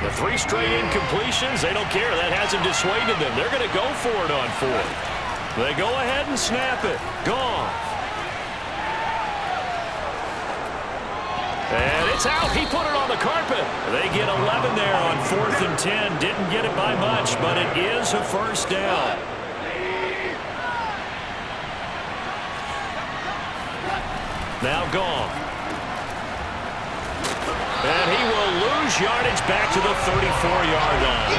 The 3 straight incompletions, they don't care. That hasn't dissuaded them. They're going to go for it on 4th. They go ahead and snap it. Gone. And it's out. He put it on the carpet. They get 11 there on 4th and 10. Didn't get it by much, but it is a first down. Now gone. And he will lose yardage back to the 34-yard line.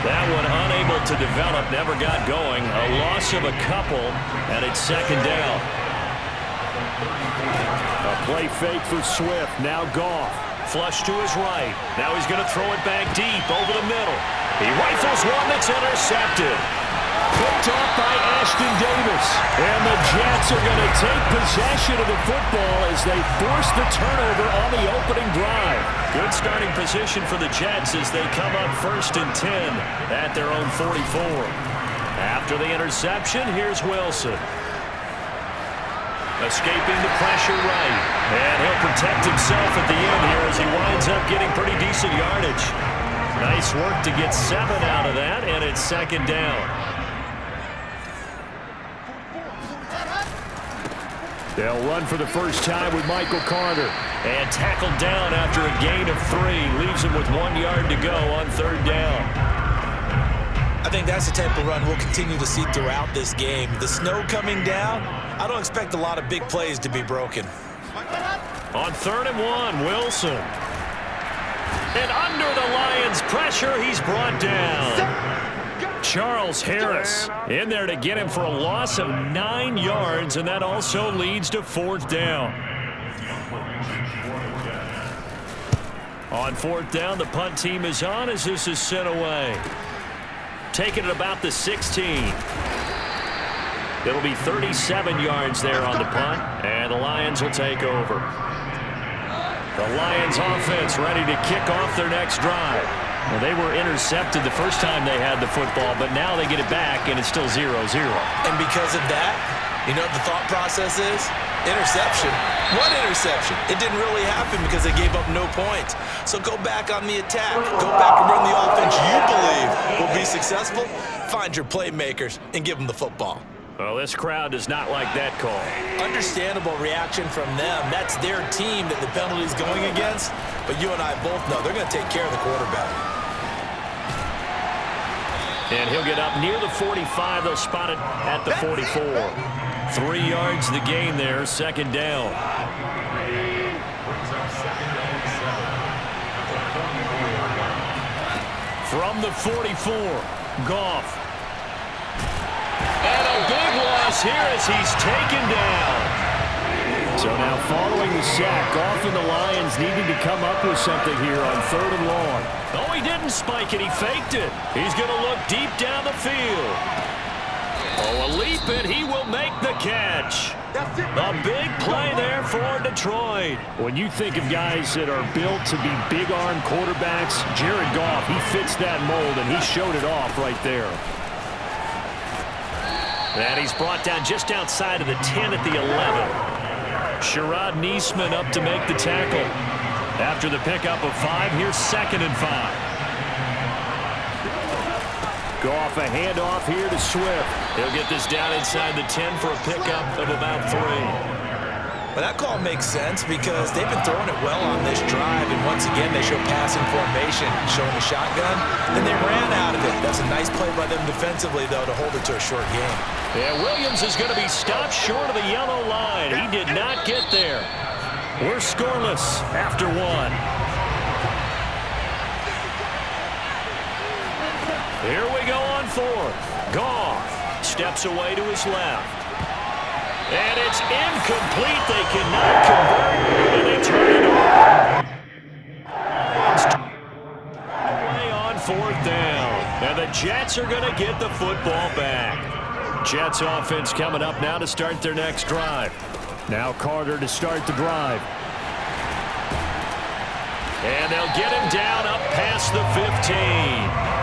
That one unable to develop, never got going. A loss of a couple, and it's 2nd down. A play fake for Swift. Now Goff. Flush to his right. Now he's going to throw it back deep over the middle. He rifles one that's intercepted. Picked off by Ashton Davis. And the Jets are going to take possession of the football as they force the turnover on the opening drive. Good starting position for the Jets as they come up 1st and 10 at their own 44. After the interception, here's Wilson. Escaping the pressure right. And he'll protect himself at the end here as he winds up getting pretty decent yardage. Nice work to get 7 out of that, and it's 2nd down. They'll run for the first time with Michael Carter. And tackled down after a gain of 3. Leaves him with 1 yard to go on 3rd down. I think that's the type of run we'll continue to see throughout this game. The snow coming down, I don't expect a lot of big plays to be broken. On 3rd and 1, Wilson. And under the Lions' pressure, he's brought down. Charles Harris in there to get him for a loss of 9 yards, and that also leads to 4th down. On 4th down, the punt team is on as this is sent away. Taking it about the 16. It'll be 37 yards there on the punt, and the Lions will take over. The Lions offense ready to kick off their next drive. Well, they were intercepted the first time they had the football, but now they get it back, and it's still 0-0. And because of that, you know what the thought process is? Interception. What interception? It didn't really happen because they gave up no points. So go back on the attack. Go back and run the offense you believe will be successful. Find your playmakers and give them the football. Well, this crowd does not like that call. Understandable reaction from them. That's their team that the penalty's going against. But you and I both know they're going to take care of the quarterback. And he'll get up near the 45. They'll spot it at the 44. 3 yards the gain there, 2nd down. From the 44, Goff. And a big loss here as he's taken down. So now following the sack, Goff and the Lions needing to come up with something here on 3rd and long. Oh, he didn't spike it. He faked it. He's going to look deep down the field. Oh, a leap, and he will make the catch. A big play there for Detroit. When you think of guys that are built to be big-arm quarterbacks, Jared Goff, he fits that mold, and he showed it off right there. And he's brought down just outside of the 10 at the 11. Sherrod Niesman up to make the tackle. After the pickup of 5, here's 2nd and 5. Goff, a handoff here to Swift. He'll get this down inside the 10 for a pickup of about 3. Well, that call makes sense because they've been throwing it well on this drive, and once again they show passing formation, showing the shotgun, and they ran out of it. That's a nice play by them defensively, though, to hold it to a short game. Yeah, Williams is going to be stopped short of the yellow line. He did not get there. We're scoreless after 1. Here we go on 4th. Goff steps away to his left. And it's incomplete. They cannot convert, and they turn it over. Play on 4th down. And the Jets are going to get the football back. Jets offense coming up now to start their next drive. Now Carter to start the drive. And they'll get him down up past the 15.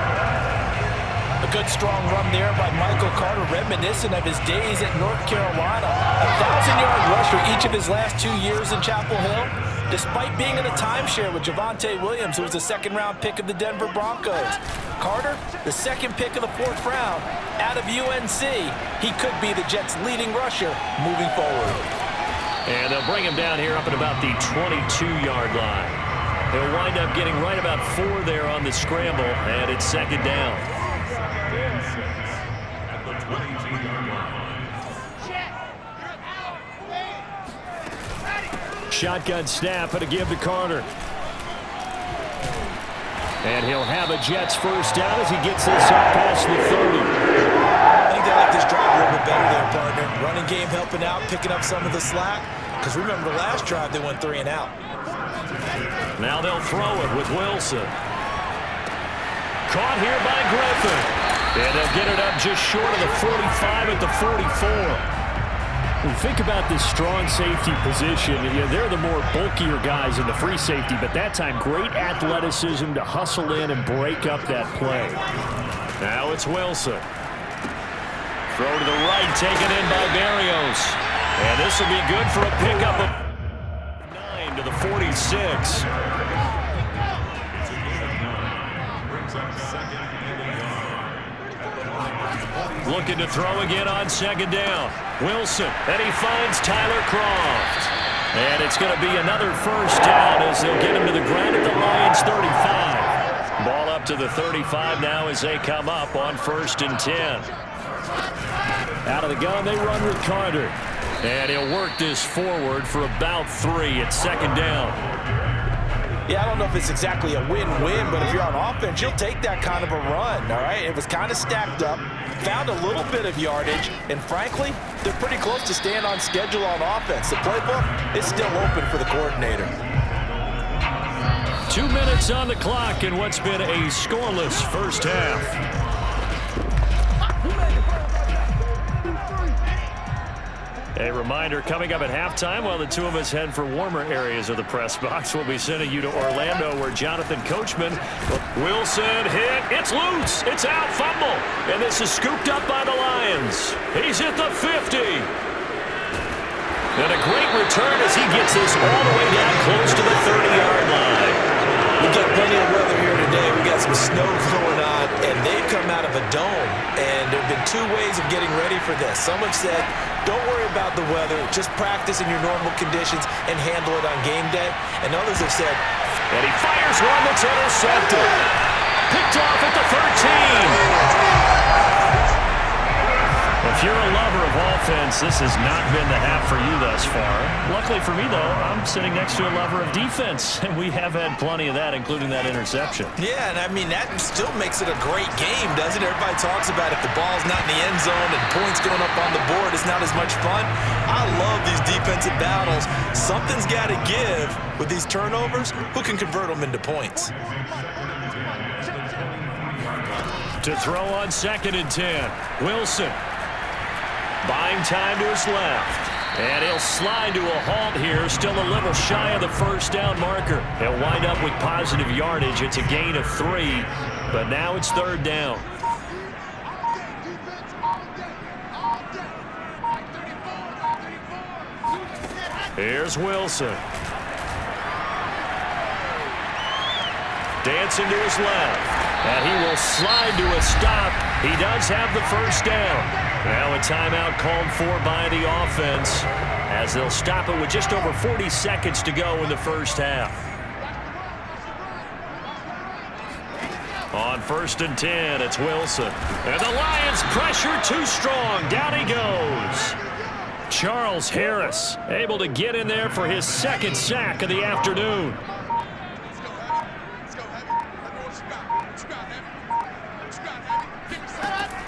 A good strong run there by Michael Carter, reminiscent of his days at North Carolina. A 1,000-yard rush for each of his last 2 years in Chapel Hill. despite being in a timeshare with Javonte Williams, who was a second-round pick of the Denver Broncos. Carter, the second pick of the 4th round out of UNC. He could be the Jets' leading rusher moving forward. And they'll bring him down here up at about the 22-yard line. He'll wind up getting right about 4 there on the scramble, and it's second down. Shotgun snap and a give to Carter. And he'll have a Jets first down as he gets this up past the 30. I think they like this drive a little bit better there, partner. Running game helping out, picking up some of the slack. Because remember the last drive, they went 3 and out. Now they'll throw it with Wilson. Caught here by Griffin. And they'll get it up just short of the 45 at the 44. When you think about this strong safety position, they're the more bulkier guys in the free safety, but that time great athleticism to hustle in and break up that play. Now it's Wilson. Throw to the right, taken in by Berrios. And this will be good for a pickup of 9 to the 46. Looking to throw again on second down. Wilson, and he finds Tyler Kroft. And it's going to be another first down as they'll get him to the ground at the Lions 35. Ball up to the 35 now as they come up on 1st and 10. Out of the gun, they run with Carter. And he'll work this forward for about 3 at second down. Yeah, I don't know if it's exactly a win-win, but if you're on offense, you'll take that kind of a run, all right? It was kind of stacked up, found a little bit of yardage, and frankly, they're pretty close to staying on schedule on offense. The playbook is still open for the coordinator. 2 minutes on the clock in what's been a scoreless first half. A reminder, coming up at halftime, while the two of us head for warmer areas of the press box, we'll be sending you to Orlando, where Jonathan Coachman, Wilson hit, it's loose, it's out, fumble, and this is scooped up by the Lions. He's at the 50. And a great return as he gets this all the way down close to the 30-yard line. We've got plenty of weather here today. We got some snow going on, and they've come out of a dome, and there have been 2 ways of getting ready for this. Some have said, don't worry about the weather, just practice in your normal conditions and handle it on game day. And others have said, and he fires one that's intercepted. Picked off at the 13. If you're a lover of offense, this has not been the half for you thus far. Luckily for me, though, I'm sitting next to a lover of defense, and we have had plenty of that, including that interception. Yeah, and I mean, that still makes it a great game, doesn't it? Everybody talks about if the ball's not in the end zone and points going up on the board, it's not as much fun. I love these defensive battles. Something's got to give with these turnovers. Who can convert them into points? To throw on 2nd and 10, Wilson. Buying time to his left. And he'll slide to a halt here, still a little shy of the first down marker. He'll wind up with positive yardage. It's a gain of 3, but now it's 3rd down. Here's Wilson. Dancing to his left. And he will slide to a stop. He does have the first down. Now a timeout called for by the offense as they'll stop it with just over 40 seconds to go in the first half. On 1st and 10, it's Wilson. And the Lions pressure too strong. Down he goes. Charles Harris able to get in there for his 2nd sack of the afternoon.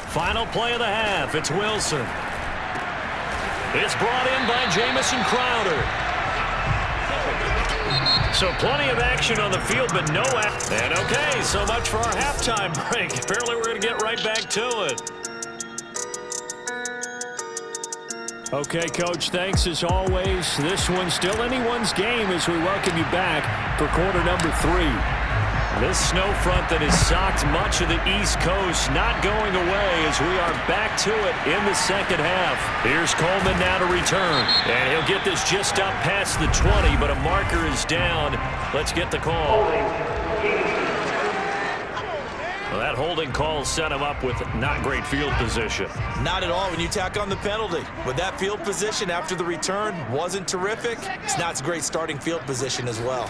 Final play of the half. It's Wilson. It's brought in by Jamison Crowder. So plenty of action on the field, but no action. And okay, so much for our halftime break. Apparently we're going to get right back to it. Okay, Coach, thanks as always. This one's still anyone's game as we welcome you back for quarter number 3. This snow front that has socked much of the East Coast not going away as we are back to it in the second half. Here's Coleman now to return. And he'll get this just up past the 20, but a marker is down. Let's get the call. Well, that holding call set him up with not great field position. Not at all when you tack on the penalty. But that field position after the return wasn't terrific. It's not a great starting field position as well.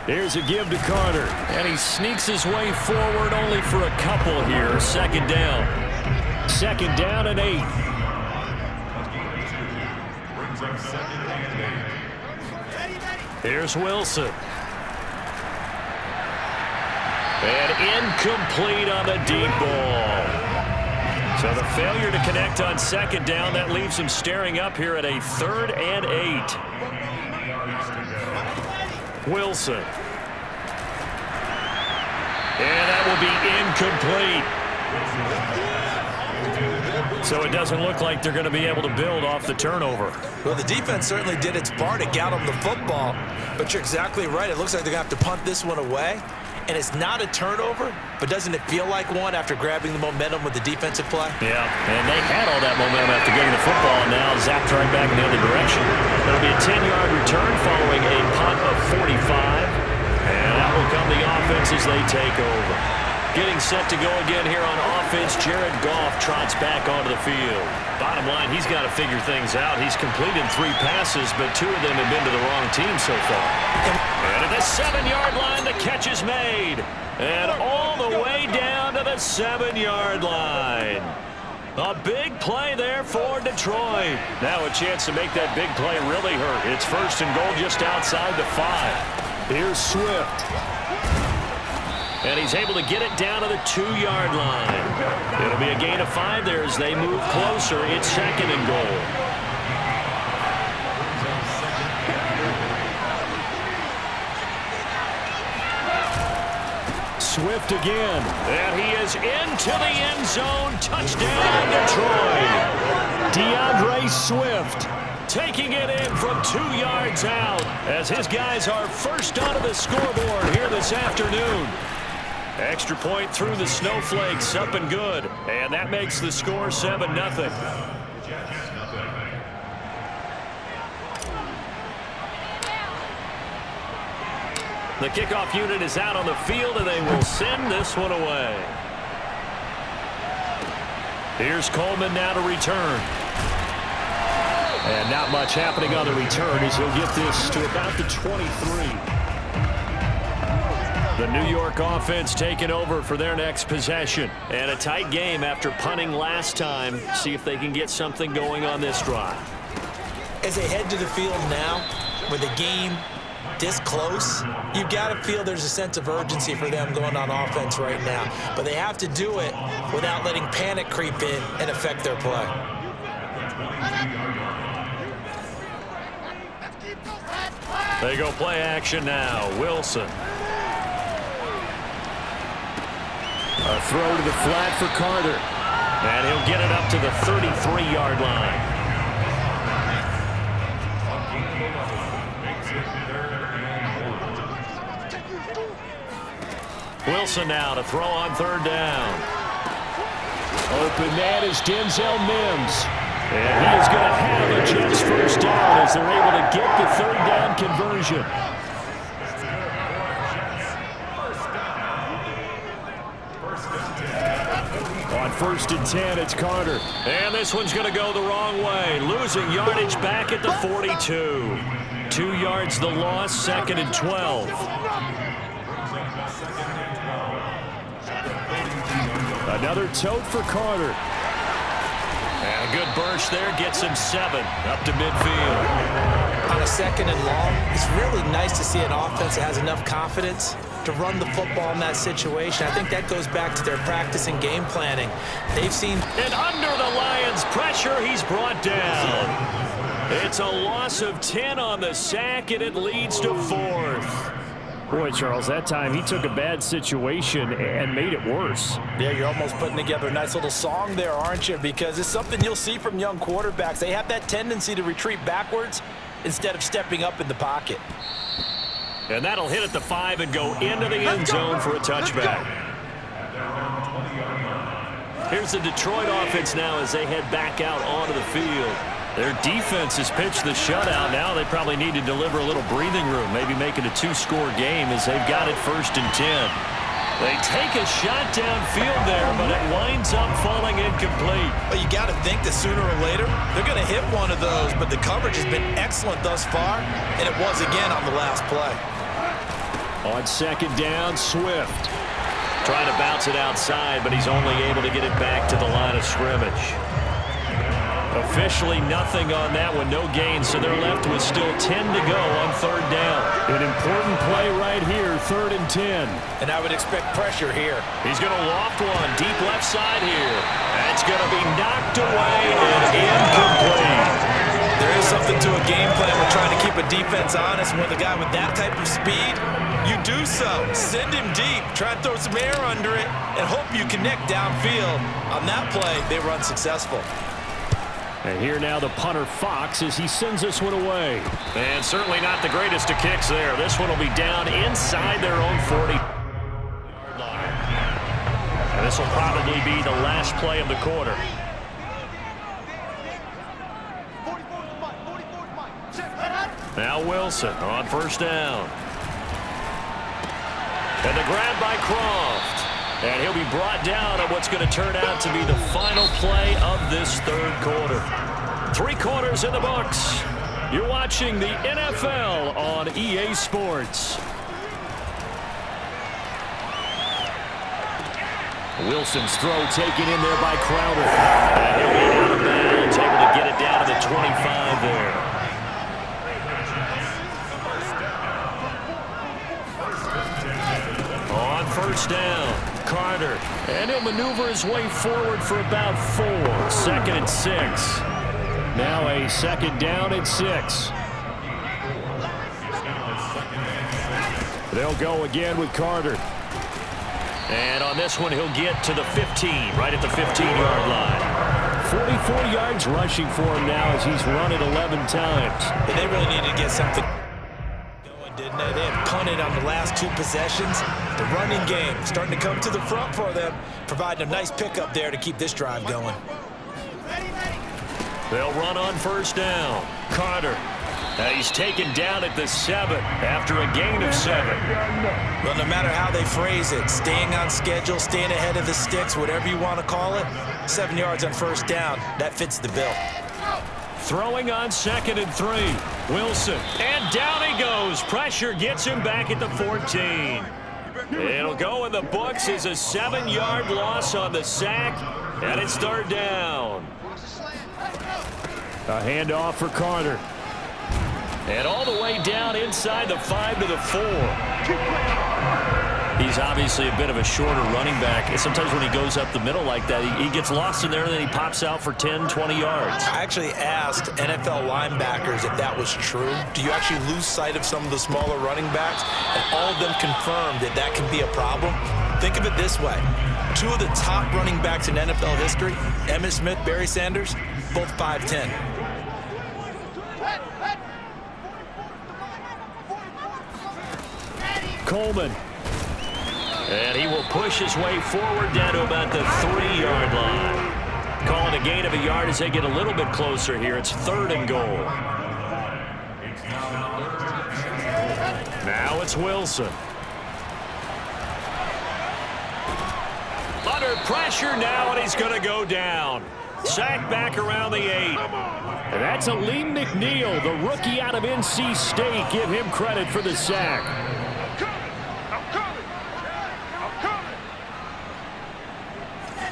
Here's a give to Carter, and he sneaks his way forward only for a couple here. Second down. Second down and 8. Here's Wilson. And incomplete on the deep ball. So the failure to connect on second down, that leaves him staring up here at a 3rd and 8. Wilson. And that will be incomplete. So it doesn't look like they're going to be able to build off the turnover. Well, the defense certainly did its part to get them the football, but you're exactly right. It looks like they're going to have to punt this one away. And it's not a turnover, but doesn't it feel like one after grabbing the momentum with the defensive play? Yeah, and they had all that momentum after getting the football, and now zapped right back in the other direction. It'll be a 10-yard return following a punt of 45. And that will come the offense as they take over. Getting set to go again here on offense, Jared Goff trots back onto the field. Bottom line, he's got to figure things out. He's completed 3 passes, but 2 of them have been to the wrong team so far. And at the 7-yard line, the catch is made. And all the way down to the 7-yard line. A big play there for Detroit. Now a chance to make that big play really hurt. It's 1st and goal just outside the 5. Here's Swift. And he's able to get it down to the 2-yard line. It'll be a gain of 5 there as they move closer. It's 2nd and goal. Swift again. And he is into the end zone. Touchdown, Detroit. DeAndre Swift taking it in from 2 yards out as his guys are first onto the scoreboard here this afternoon. Extra point through the snowflakes, up and good. And that makes the score 7-0. The kickoff unit is out on the field, and they will send this one away. Here's Coleman now to return. And not much happening on the return as he'll get this to about the 23. The New York offense taking over for their next possession. And a tight game after punting last time. See if they can get something going on this drive. As they head to the field now, with the game this close, you've got to feel there's a sense of urgency for them going on offense right now. But they have to do it without letting panic creep in and affect their play. They go play action now. Wilson. A throw to the flat for Carter. And he'll get it up to the 33-yard line. Wilson now to throw on 3rd down. Open man is Denzel Mims. And he is going to have a Jets first down as they're able to get the 3rd down conversion. On 1st and 10, it's Carter. And this one's going to go the wrong way. Losing yardage back at the 42. 2 yards the loss, 2nd and 12. Another tote for Carter. And a good burst there gets him 7 up to midfield. On a 2nd and long, it's really nice to see an offense that has enough confidence to run the football in that situation. I think that goes back to their practice and game planning. They've seen... And under the Lions' pressure, he's brought down. It's a loss of 10 on the sack, and it leads to 4th. Boy, Charles, that time he took a bad situation and made it worse. Yeah, you're almost putting together a nice little song there, aren't you? Because it's something you'll see from young quarterbacks. They have that tendency to retreat backwards instead of stepping up in the pocket. And that'll hit at the 5 and go into the end zone for a touchback. Here's the Detroit offense now as they head back out onto the field. Their defense has pitched the shutout. Now they probably need to deliver a little breathing room, maybe make it a 2-score game as they've got it 1st and 10. They take a shot downfield there, but it winds up falling incomplete. Well, you got to think that sooner or later they're going to hit one of those, but the coverage has been excellent thus far, and it was again on the last play. On 2nd down, Swift. Trying to bounce it outside, but he's only able to get it back to the line of scrimmage. Officially nothing on that one, no gain, so they're left with still 10 to go on 3rd down. An important play right here, 3rd and 10. And I would expect pressure here. He's going to loft one deep left side here. That's going to be knocked away and incomplete. There is something to a game plan with trying to keep a defense honest. When the guy with that type of speed, you do so. Send him deep, try and throw some air under it, and hope you connect downfield. On that play, they were unsuccessful. And here now the punter Fox as he sends this one away. And certainly not the greatest of kicks there. This one will be down inside their own 40-yard line. And this will probably be the last play of the quarter. Now Wilson on 1st down. And the grab by Croft. And he'll be brought down on what's going to turn out to be the final play of this 3rd quarter. 3 quarters in the books. You're watching the NFL on EA Sports. Wilson's throw taken in there by Crowder. And he'll be out of bounds, able to get it down to the 25 there. On 1st down. Carter, and he'll maneuver his way forward for about 4. 2nd and 6. Now a 2nd down and 6. They'll go again with Carter. And on this one, he'll get to the 15, right at the 15-yard line. 44 yards rushing for him now as he's run it 11 times. And they really needed to get something going, didn't they? They had punted on the last 2 possessions. The running game starting to come to the front for them, providing a nice pickup there to keep this drive going. They'll run on 1st down. Carter. He's taken down at the 7 after a gain of 7. Well, no matter how they phrase it, staying on schedule, staying ahead of the sticks, whatever you want to call it, 7 yards on 1st down, that fits the bill. Throwing on 2nd and 3. Wilson. And down he goes. Pressure gets him back at the 14. It'll go in the books as a 7-yard loss on the sack, and it's 3rd down. A handoff for Carter. And all the way down inside the 5 to the 4. He's obviously a bit of a shorter running back. And sometimes when he goes up the middle like that, he gets lost in there, and then he pops out for 10, 20 yards. I actually asked NFL linebackers if that was true. Do you actually lose sight of some of the smaller running backs? And all of them confirmed that that can be a problem. Think of it this way. 2 of the top running backs in NFL history, Emmitt Smith, Barry Sanders, both 5'10". Coleman. And he will push his way forward down to about the 3-yard line. Calling a gain of a yard as they get a little bit closer here. It's 3rd and goal. Now it's Wilson. Under pressure now, and he's going to go down. Sacked back around the 8. And that's Aleem McNeil, the rookie out of NC State. Give him credit for the sack.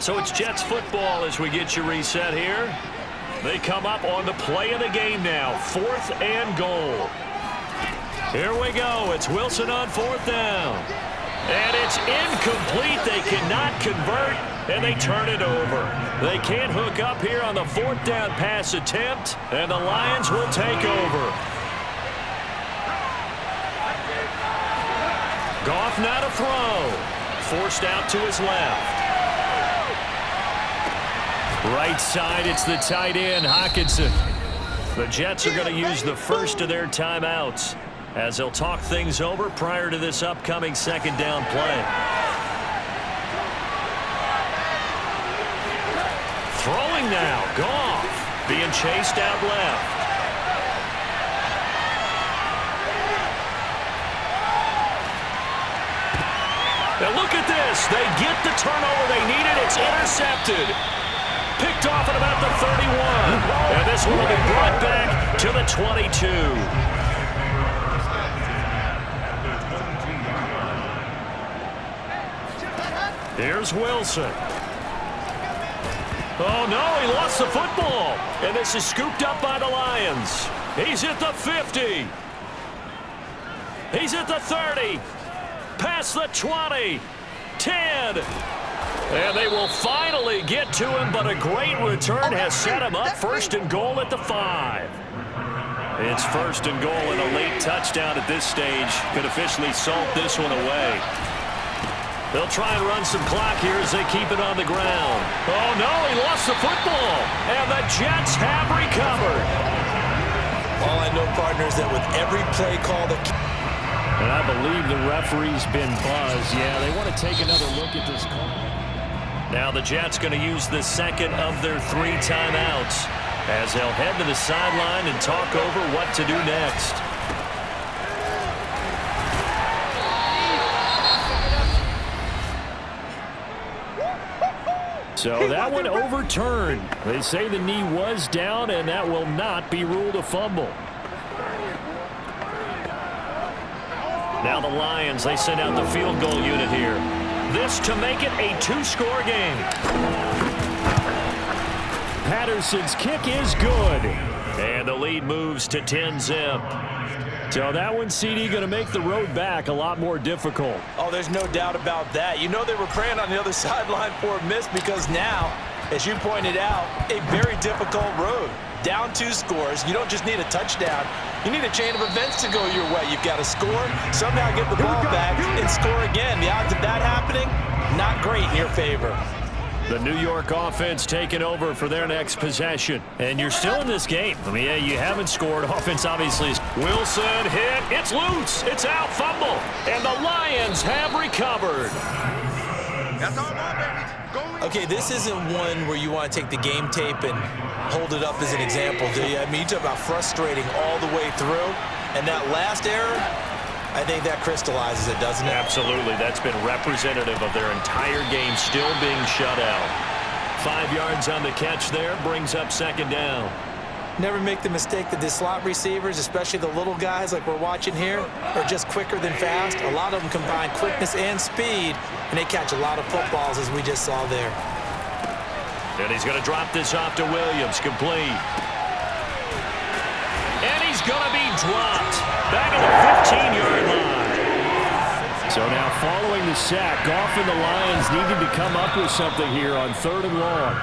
So it's Jets football as we get you reset here. They come up on the play of the game now. 4th and goal. Here we go. It's Wilson on 4th down. And it's incomplete. They cannot convert, and they turn it over. They can't hook up here on the 4th down pass attempt, and the Lions will take over. Goff now to throw. Forced out to his left. Right side, it's the tight end, Hockenson. The Jets are going to use the first of their timeouts. as they'll talk things over prior to this upcoming second down play. Throwing now, Goff being chased out left. Now look at this. They get the turnover they needed. It's intercepted. Picked off at about the 31. And this one will be brought back to the 22. Here's Wilson. Oh, no, he lost the football. And this is scooped up by the Lions. He's at the 50. He's at the 30. Past the 20. 10. And they will finally get to him, but a great return has set him up. First and goal at the 5. It's first and goal and a late touchdown at this stage. Could officially salt this one away. They'll try and run some clock here as they keep it on the ground. Oh, no, he lost the football. And the Jets have recovered. All I know, partners, that with every play call that... And I believe the referee's been buzzed. Yeah, they want to take another look at this call. Now the Jets going to use the second of their 3 timeouts as they'll head to the sideline and talk over what to do next. So that one overturned. They say the knee was down, and that will not be ruled a fumble. Now the Lions, they send out the field goal unit here. This to make it a 2-score game. Patterson's kick is good. And the lead moves to 10-zip. So that one, CD, going to make the road back a lot more difficult. Oh, there's no doubt about that. You know they were praying on the other sideline for a miss because now, as you pointed out, a very difficult road. Down 2 scores. You don't just need a touchdown. You need a chain of events to go your way. You've got to score, somehow get the ball back, and score again. The odds of that happening, not great in your favor. The New York offense taking over for their next possession. And you're still in this game. I mean, yeah, you haven't scored. Offense obviously is. Wilson hit. It's loose. It's out. Fumble. And the Lions have recovered. Okay, this isn't one where you want to take the game tape and hold it up as an example, do you? I mean, you talk about frustrating all the way through. And that last error, I think that crystallizes it, doesn't it? Absolutely. That's been representative of their entire game still being shut out. 5 yards on the catch there, brings up second down. Never make the mistake that the slot receivers, especially the little guys like we're watching here, are just quicker than fast. A lot of them combine quickness and speed, and they catch a lot of footballs, as we just saw there. And he's going to drop this off to Williams, complete. And he's going to be dropped back at the 15-yard line. So now following the sack, Goff and the Lions needed to come up with something here on 3rd and long.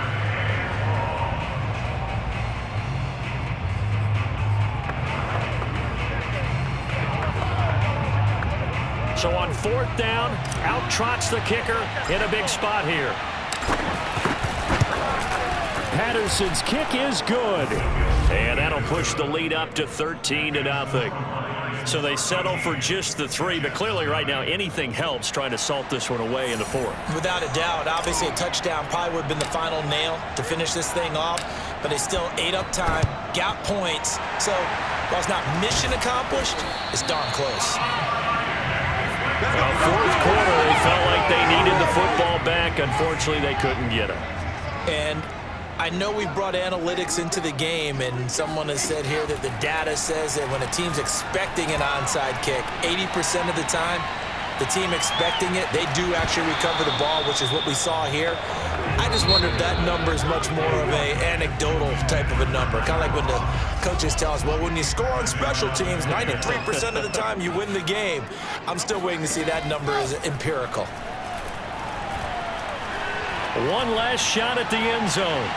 So on 4th down, out trots the kicker in a big spot here. Patterson's kick is good. And that'll push the lead up to 13-0. So they settle for just the 3, but clearly right now anything helps trying to salt this one away in the 4th. Without a doubt, obviously a touchdown probably would have been the final nail to finish this thing off, but they still ate up time, got points. So while it's not mission accomplished, it's darn close. Well, 4th quarter, they felt like they needed the football back. Unfortunately, they couldn't get it. And I know we brought analytics into the game, and someone has said here that the data says that when a team's expecting an onside kick, 80% of the time, the team expecting it, they do actually recover the ball, which is what we saw here. I just wonder if that number is much more of a anecdotal type of a number. Kind of like when the coaches tell us, well, when you score on special teams, 93% of the time you win the game. I'm still waiting to see that number is empirical. One last shot at the end zone.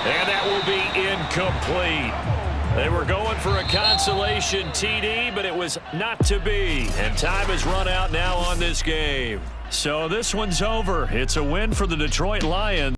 And that will be incomplete. They were going for a consolation TD, but it was not to be. And time has run out now on this game. So this one's over. It's a win for the Detroit Lions.